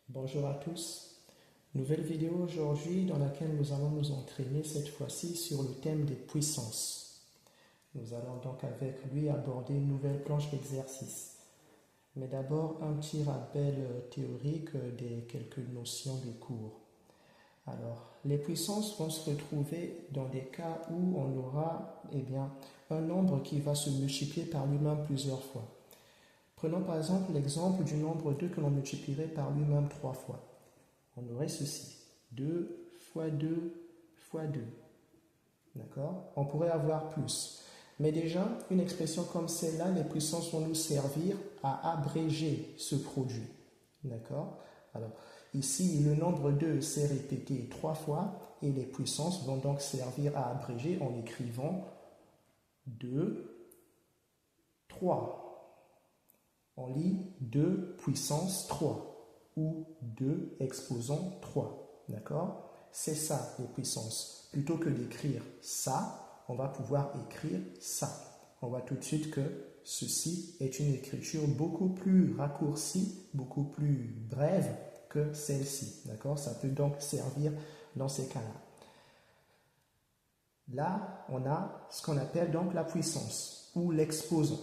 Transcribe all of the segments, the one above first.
Bonjour à tous. Nouvelle vidéo aujourd'hui dans laquelle nous allons nous entraîner cette fois-ci sur le thème des puissances. Nous allons donc avec lui aborder une nouvelle planche d'exercice. Mais d'abord un petit rappel théorique des quelques notions du cours. Alors, les puissances vont se retrouver dans des cas où on aura un nombre qui va se multiplier par lui-même plusieurs fois. Prenons par exemple l'exemple du nombre 2 que l'on multiplierait par lui-même 3 fois. On aurait ceci, 2 fois 2 fois 2. D'accord? On pourrait avoir plus. Mais déjà, une expression comme celle-là, les puissances vont nous servir à abréger ce produit. D'accord? Alors, ici, le nombre 2 s'est répété 3 fois et les puissances vont donc servir à abréger en écrivant 2, 3. On lit 2 puissance 3 ou 2 exposant 3. D'accord? C'est ça les puissances. Plutôt que d'écrire ça, on va pouvoir écrire ça. On voit tout de suite que ceci est une écriture beaucoup plus raccourcie, beaucoup plus brève que celle-ci. D'accord? Ça peut donc servir dans ces cas-là. Là, on a ce qu'on appelle donc la puissance ou l'exposant.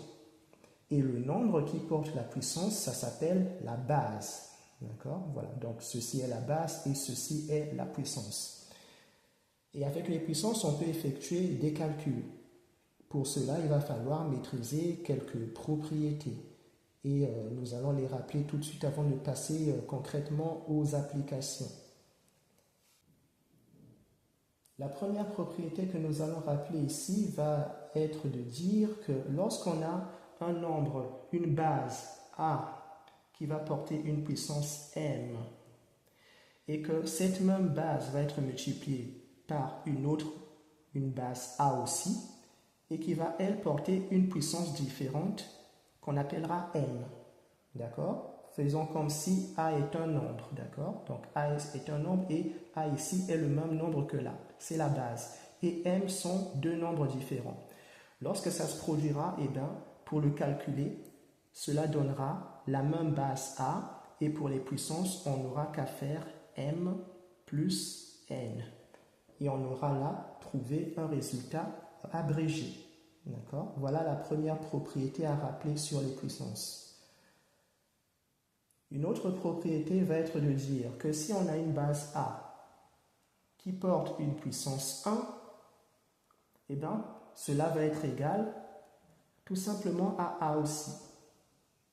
Et le nombre qui porte la puissance, ça s'appelle la base. D'accord? Voilà, donc ceci est la base et ceci est la puissance. Et avec les puissances, on peut effectuer des calculs. Pour cela, il va falloir maîtriser quelques propriétés. Et nous allons les rappeler tout de suite avant de passer concrètement aux applications. La première propriété que nous allons rappeler ici va être de dire que lorsqu'on a un nombre, une base A qui va porter une puissance M et que cette même base va être multipliée par une autre, une base A aussi, et qui va, elle, porter une puissance différente qu'on appellera M. D'accord? Faisons comme si A est un nombre. D'accord? Donc A est un nombre et A ici est le même nombre que là. C'est la base. Et M sont deux nombres différents. Lorsque ça se produira, pour le calculer, cela donnera la même base A et pour les puissances, on n'aura qu'à faire M plus N. Et on aura là trouvé un résultat abrégé. D'accord? Voilà la première propriété à rappeler sur les puissances. Une autre propriété va être de dire que si on a une base A qui porte une puissance 1, cela va être égal tout simplement à A aussi.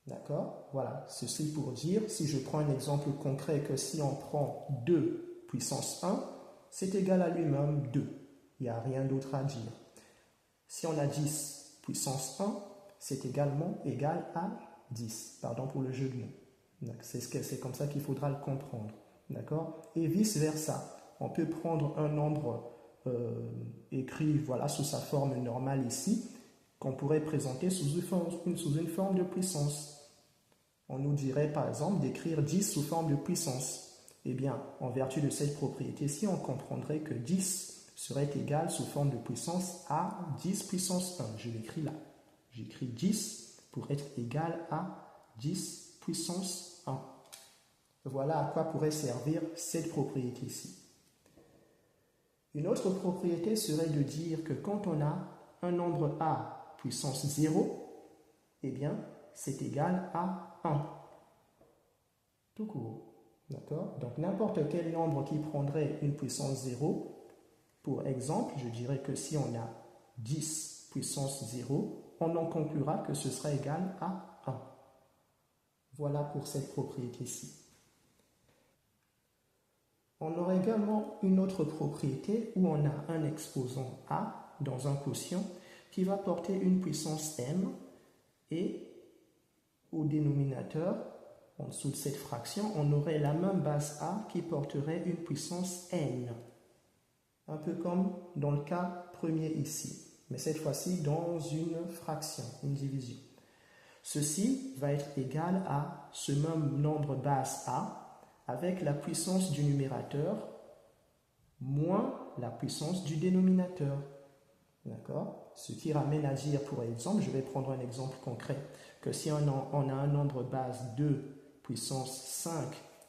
D'accord? Voilà, ceci pour dire, si je prends un exemple concret, que si on prend 2 puissance 1, c'est égal à lui-même 2. Il n'y a rien d'autre à dire. Si on a 10 puissance 1, c'est également égal à 10. Pardon pour le jeu de mots. C'est comme ça qu'il faudra le comprendre. D'accord? Et vice-versa. On peut prendre un nombre écrit sous sa forme normale ici, qu'on pourrait présenter sous une forme de puissance. On nous dirait par exemple d'écrire 10 sous forme de puissance. Eh bien, en vertu de cette propriété-ci, on comprendrait que 10 serait égal sous forme de puissance à 10 puissance 1. Je l'écris là. J'écris 10 pour être égal à 10 puissance 1. Voilà à quoi pourrait servir cette propriété-ci. Une autre propriété serait de dire que quand on a un nombre A puissance 0, c'est égal à 1. Tout court. D'accord? Donc n'importe quel nombre qui prendrait une puissance 0, pour exemple, je dirais que si on a 10 puissance 0, on en conclura que ce sera égal à 1. Voilà pour cette propriété-ci. On aura également une autre propriété où on a un exposant A dans un quotient qui va porter une puissance M et au dénominateur, en dessous de cette fraction, on aurait la même base A qui porterait une puissance N. Un peu comme dans le cas premier ici, mais cette fois-ci dans une fraction, une division. Ceci va être égal à ce même nombre base A avec la puissance du numérateur moins la puissance du dénominateur. D'accord? Ce qui ramène à dire, pour exemple, je vais prendre un exemple concret, que si on a un nombre base 2 puissance 5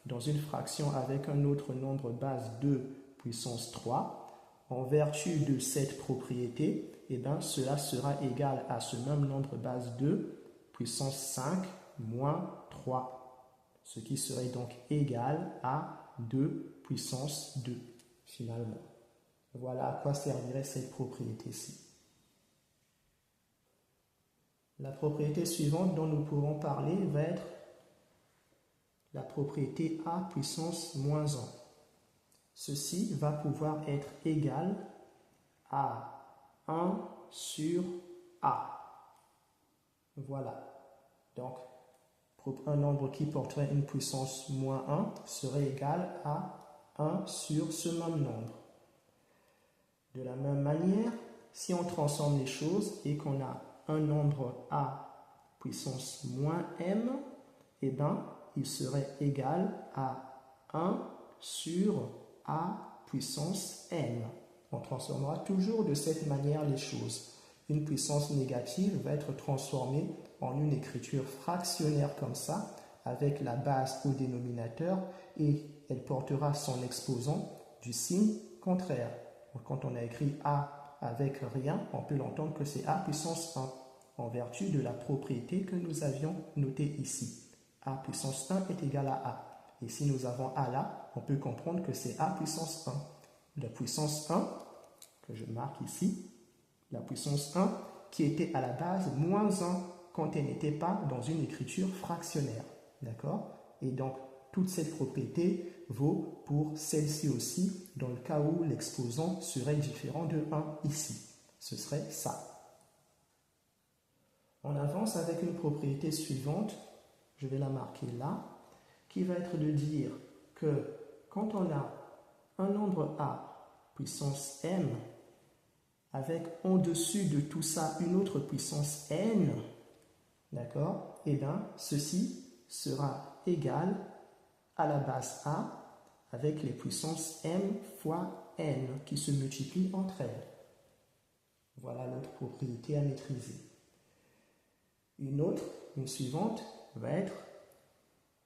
dans une fraction avec un autre nombre base 2 puissance 3, en vertu de cette propriété, eh bien, cela sera égal à ce même nombre base 2 puissance 5 moins 3, ce qui serait donc égal à 2 puissance 2 finalement. Voilà à quoi servirait cette propriété-ci. La propriété suivante dont nous pourrons parler va être la propriété a puissance moins 1. Ceci va pouvoir être égal à 1 sur a. Voilà. Donc, un nombre qui porterait une puissance moins 1 serait égal à 1 sur ce même nombre. De la même manière, si on transforme les choses et qu'on a un nombre a puissance moins m, eh bien, il serait égal à 1 sur a puissance n. On transformera toujours de cette manière les choses. Une puissance négative va être transformée en une écriture fractionnaire comme ça, avec la base au dénominateur, et elle portera son exposant du signe contraire. Donc, quand on a écrit a avec rien, on peut l'entendre que c'est a puissance 1, en vertu de la propriété que nous avions notée ici. A puissance 1 est égal à A. Et si nous avons A là, on peut comprendre que c'est A puissance 1. La puissance 1, que je marque ici, la puissance 1 qui était à la base moins 1 quand elle n'était pas dans une écriture fractionnaire. D'accord? Et donc, toute cette propriété vaut pour celle-ci aussi, dans le cas où l'exposant serait différent de 1 ici. Ce serait ça. On avance avec une propriété suivante, je vais la marquer là, qui va être de dire que quand on a un nombre a puissance m, avec en dessus de tout ça une autre puissance n, d'accord, et bien ceci sera égal à la base a avec les puissances m fois n qui se multiplient entre elles. Voilà l'autre propriété à maîtriser. Une suivante, va être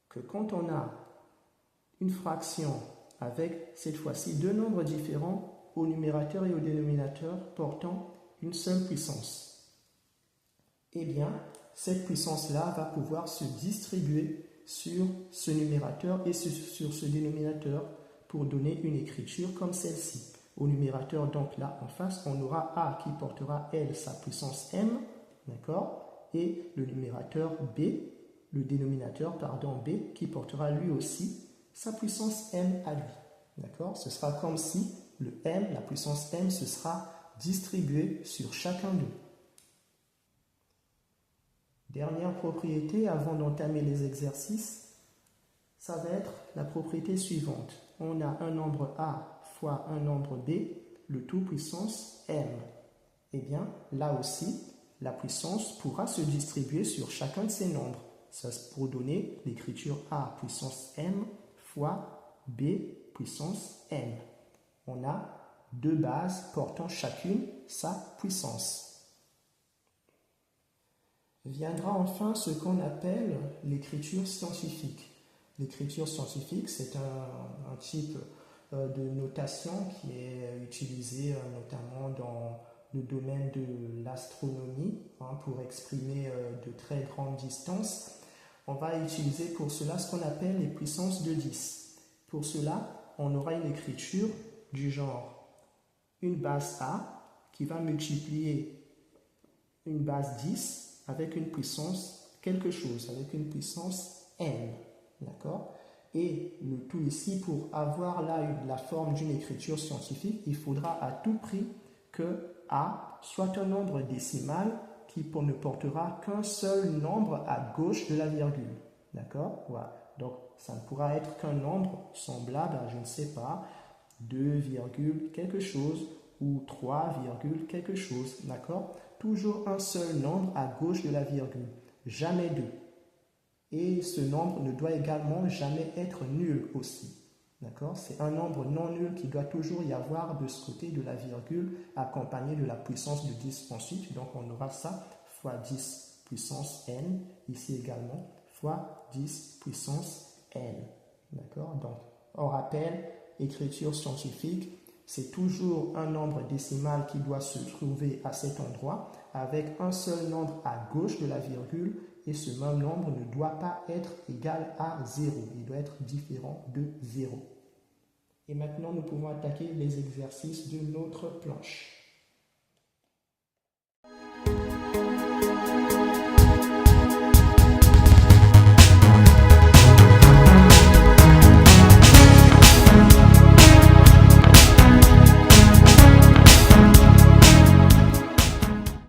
que quand on a une fraction avec cette fois-ci deux nombres différents au numérateur et au dénominateur portant une seule puissance, eh bien, cette puissance-là va pouvoir se distribuer sur ce numérateur et sur ce dénominateur pour donner une écriture comme celle-ci. Au numérateur, donc là en face, on aura a qui portera elle sa puissance m, d'accord, et le numérateur b, le dénominateur, pardon, b, qui portera lui aussi sa puissance m à lui. D'accord? Ce sera comme si le m, la puissance m, se sera distribué sur chacun d'eux. Dernière propriété avant d'entamer les exercices, ça va être la propriété suivante. On a un nombre a fois un nombre b, le tout puissance m. Eh bien, là aussi, la puissance pourra se distribuer sur chacun de ces nombres. Ça c'est pour donner l'écriture a puissance m fois b puissance m. On a deux bases portant chacune sa puissance. Viendra enfin ce qu'on appelle l'écriture scientifique. L'écriture scientifique, c'est un type de notation qui est utilisé notamment dans le domaine de l'astronomie pour exprimer de très grandes distances. On va utiliser pour cela ce qu'on appelle les puissances de 10. Pour cela, on aura une écriture du genre une base A qui va multiplier une base 10 avec une puissance quelque chose, avec une puissance n. D'accord? Et le tout ici, pour avoir là la forme d'une écriture scientifique, il faudra à tout prix que A soit un nombre décimal qui ne portera qu'un seul nombre à gauche de la virgule. D'accord? Voilà. Donc, ça ne pourra être qu'un nombre semblable à, je ne sais pas, 2, quelque chose ou 3, quelque chose. D'accord? Toujours un seul nombre à gauche de la virgule. Jamais deux. Et ce nombre ne doit également jamais être nul aussi. D'accord? C'est un nombre non nul qui doit toujours y avoir de ce côté de la virgule accompagné de la puissance de 10 ensuite. Donc on aura ça fois 10 puissance n, ici également, fois 10 puissance n. D'accord? Donc, on rappelle, écriture scientifique, c'est toujours un nombre décimal qui doit se trouver à cet endroit avec un seul nombre à gauche de la virgule et ce même nombre ne doit pas être égal à 0. Il doit être différent de 0. Et maintenant, nous pouvons attaquer les exercices de notre planche.